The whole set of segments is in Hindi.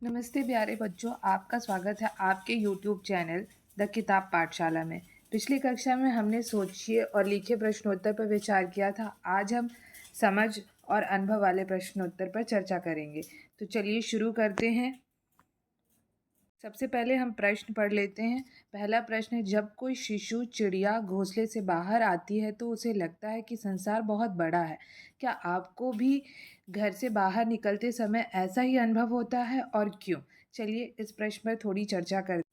नमस्ते प्यारे बच्चों, आपका स्वागत है आपके YouTube चैनल द किताब पाठशाला में। पिछली कक्षा में हमने सोचिए और लिखे प्रश्नोत्तर पर विचार किया था। आज हम समझ और अनुभव वाले प्रश्नोत्तर पर चर्चा करेंगे। तो चलिए शुरू करते हैं। सबसे पहले हम प्रश्न पढ़ लेते हैं। पहला प्रश्न है, जब कोई शिशु चिड़िया घोंसले से बाहर आती है तो उसे लगता है कि संसार बहुत बड़ा है। क्या आपको भी घर से बाहर निकलते समय ऐसा ही अनुभव होता है और क्यों? चलिए इस प्रश्न पर थोड़ी चर्चा करते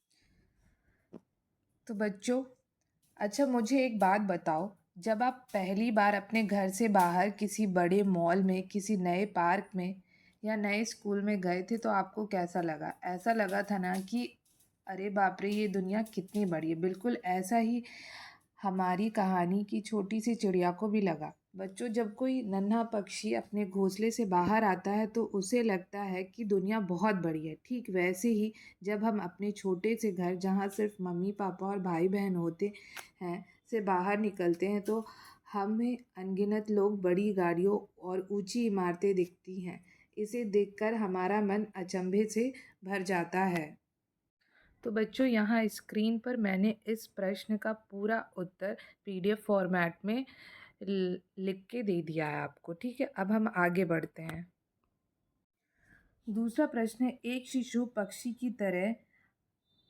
हैं। तो बच्चों, अच्छा मुझे एक बात बताओ, जब आप पहली बार अपने घर से बाहर किसी बड़े मॉल में, किसी नए पार्क में या नए स्कूल में गए थे तो आपको कैसा लगा? ऐसा लगा था ना कि अरे बाप रे, ये दुनिया कितनी बड़ी है। बिल्कुल ऐसा ही हमारी कहानी की छोटी सी चिड़िया को भी लगा। बच्चों, जब कोई नन्हा पक्षी अपने घोंसले से बाहर आता है तो उसे लगता है कि दुनिया बहुत बड़ी है। ठीक वैसे ही जब हम अपने छोटे से घर, जहाँ सिर्फ मम्मी पापा और भाई बहन होते हैं, से बाहर निकलते हैं तो हमें अनगिनत लोग, बड़ी गाड़ियों और ऊंची इमारतें दिखती हैं। इसे देखकर हमारा मन अचंभे से भर जाता है। तो बच्चों, यहाँ स्क्रीन पर मैंने इस प्रश्न का पूरा उत्तर PDF फॉर्मेट में लिख के दे दिया है आपको। ठीक है, अब हम आगे बढ़ते हैं। दूसरा प्रश्न है, एक शिशु पक्षी की तरह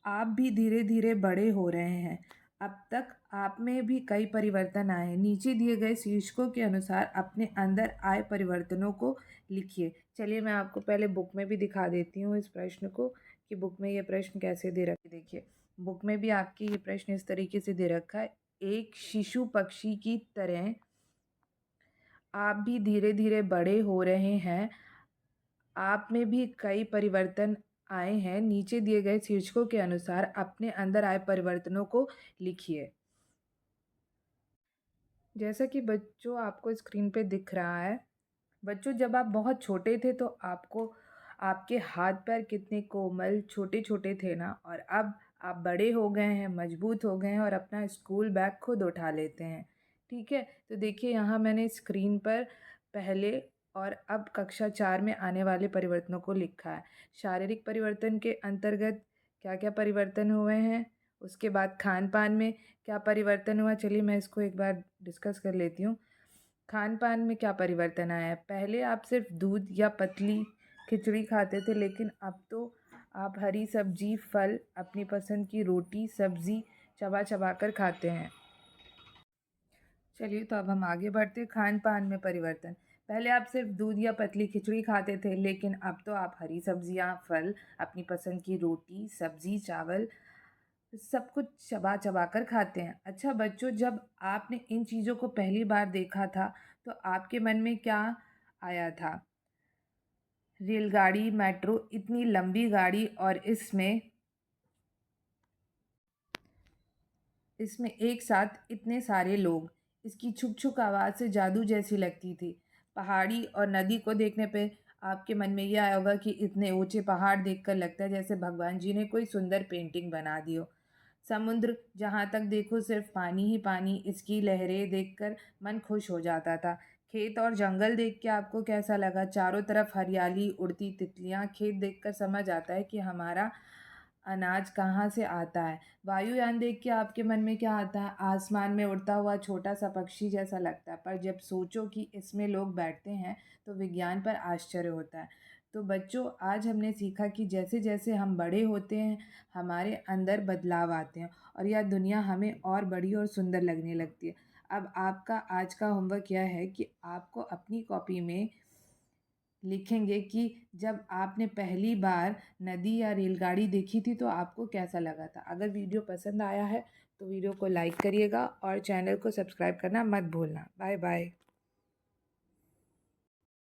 आप भी धीरे धीरे बड़े हो रहे हैं। अब तक आप में भी कई परिवर्तन आए हैं। नीचे दिए गए शीर्षकों के अनुसार अपने अंदर आए परिवर्तनों को लिखिए। चलिए मैं आपको पहले बुक में भी दिखा देती हूँ इस प्रश्न को, कि बुक में ये प्रश्न कैसे दे रखा है। देखिए, बुक में भी आपके ये प्रश्न इस तरीके से दे रखा है। एक शिशु पक्षी की तरह आप भी धीरे धीरे बड़े हो रहे हैं। आप में भी कई परिवर्तन आए हैं। नीचे दिए गए शीर्षकों के अनुसार अपने अंदर आए परिवर्तनों को लिखिए। जैसा कि बच्चों आपको स्क्रीन पे दिख रहा है, बच्चों जब आप बहुत छोटे थे तो आपके हाथ पैर कितने कोमल छोटे छोटे थे ना, और अब आप बड़े हो गए हैं, मजबूत हो गए हैं और अपना स्कूल बैग खुद उठा लेते हैं। ठीक है, तो देखिए यहाँ मैंने स्क्रीन पर पहले और अब कक्षा 4 में आने वाले परिवर्तनों को लिखा है। शारीरिक परिवर्तन के अंतर्गत क्या क्या परिवर्तन हुए हैं, उसके बाद खान पान में क्या परिवर्तन हुआ, चलिए मैं इसको एक बार डिस्कस कर लेती हूँ। खान पान में क्या परिवर्तन आया है? पहले आप सिर्फ दूध या पतली खिचड़ी खाते थे, लेकिन अब तो आप हरी सब्जी, फल, अपनी पसंद की रोटी सब्जी चबा चबा कर खाते हैं। चलिए तो अब हम आगे बढ़ते हैं। खान पान में परिवर्तन, पहले आप सिर्फ दूध या पतली खिचड़ी खाते थे, लेकिन अब तो आप हरी सब्जियां, फल, अपनी पसंद की रोटी सब्जी चावल सब कुछ चबा चबा कर खाते हैं। अच्छा बच्चों, जब आपने इन चीज़ों को पहली बार देखा था तो आपके मन में क्या आया था? रेलगाड़ी, मेट्रो, इतनी लंबी गाड़ी, और इसमें एक साथ इतने सारे लोग। इसकी छुक छुक आवाज़ से जादू जैसी लगती थी। पहाड़ी और नदी को देखने पे आपके मन में यह आया होगा कि इतने ऊंचे पहाड़ देखकर लगता है जैसे भगवान जी ने कोई सुंदर पेंटिंग बना दी हो। समुद्र, जहाँ तक देखो सिर्फ पानी ही पानी, इसकी लहरें देखकर मन खुश हो जाता था। खेत और जंगल देख के आपको कैसा लगा? चारों तरफ हरियाली, उड़ती तितलियाँ। खेत देखकर समझ आता है कि हमारा अनाज कहाँ से आता है। वायुयान देख के आपके मन में क्या आता है? आसमान में उड़ता हुआ छोटा सा पक्षी जैसा लगता है, पर जब सोचो कि इसमें लोग बैठते हैं तो विज्ञान पर आश्चर्य होता है। तो बच्चों, आज हमने सीखा कि जैसे जैसे हम बड़े होते हैं हमारे अंदर बदलाव आते हैं और यह दुनिया हमें और बड़ी और सुंदर लगने लगती है। अब आपका आज का होमवर्क यह है कि आपको अपनी कॉपी में लिखेंगे कि जब आपने पहली बार नदी या रेलगाड़ी देखी थी तो आपको कैसा लगा था। अगर वीडियो पसंद आया है तो वीडियो को लाइक करिएगा और चैनल को सब्सक्राइब करना मत भूलना। Bye bye.